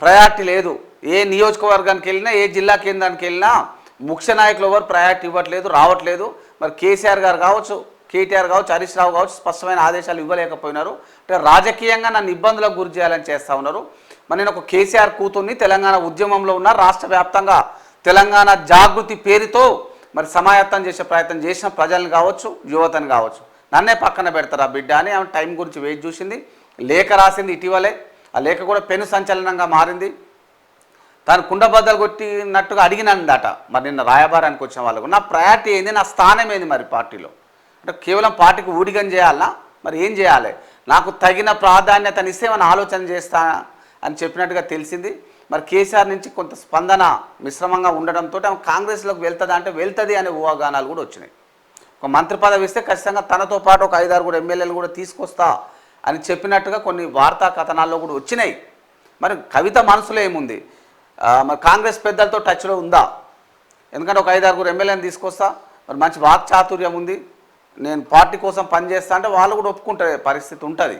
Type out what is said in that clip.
Priority లేదు. ఏ నియోజకవర్గానికి వెళ్ళినా ఏ జిల్లా కేంద్రానికి వెళ్ళినా ముఖ్య నాయకులు ఎవరు ప్రయారిటీ ఇవ్వట్లేదు, రావట్లేదు. మరి కేసీఆర్ గారు కావచ్చు, కేటీఆర్ కావచ్చు, హరీష్ రావు కావచ్చు స్పష్టమైన ఆదేశాలు ఇవ్వలేకపోయినారు. అంటే రాజకీయంగా నన్ను ఇబ్బందులకు గురి చేయాలని చేస్తూ ఉన్నారు. మరి నేను ఒక కేసీఆర్ కూతుర్ని, తెలంగాణ ఉద్యమంలో ఉన్న రాష్ట్ర వ్యాప్తంగా తెలంగాణ జాగృతి పేరుతో మరి సమాయత్తం చేసే ప్రయత్నం చేసిన ప్రజలను కావచ్చు, యువతను కావచ్చు, నన్నే పక్కన పెడతారా బిడ్డ అని ఆమె టైం గురించి వెయిట్ చూసింది. లేఖ రాసింది ఇటీవలే. ఆ లేఖ కూడా పెను సంచలనంగా మారింది. తాను కుండబద్దలు కొట్టినట్టుగా అడిగినందట మరి నిన్న రాయబారానికి వచ్చిన వాళ్ళకు. నా ప్రయారిటీ ఏంది, నా స్థానం ఏంది మరి పార్టీలో? అంటే కేవలం పార్టీకి ఊడిగం చేయాలన్నా మరి ఏం చేయాలి? నాకు తగిన ప్రాధాన్యతనిస్తే ఏమైనా ఆలోచన చేస్తా అని చెప్పినట్టుగా తెలిసింది. మరి కేసీఆర్ నుంచి కొంత స్పందన మిశ్రమంగా ఉండడంతో ఆమె కాంగ్రెస్లోకి వెళ్తుందా అంటే వెళ్తుంది అనే ఊహాగానాలు కూడా వచ్చినాయి. ఒక మంత్రి పదవి ఇస్తే ఖచ్చితంగా తనతో పాటు ఒక 5-6 కూడా ఎమ్మెల్యేలు కూడా తీసుకొస్తా అని చెప్పినట్టుగా కొన్ని వార్తా కథనాల్లో కూడా వచ్చినాయి. మరి కవిత మనసులో ఏముంది? మరి కాంగ్రెస్ పెద్దలతో టచ్లో ఉందా? ఎందుకంటే ఒక 5-6 కూడా ఎమ్మెల్యేని తీసుకొస్తా, మరి మంచి వాక్చాతుర్యం ఉంది, నేను పార్టీ కోసం పనిచేస్తా అంటే వాళ్ళు కూడా ఒప్పుకుంటే పరిస్థితి ఉంటుంది.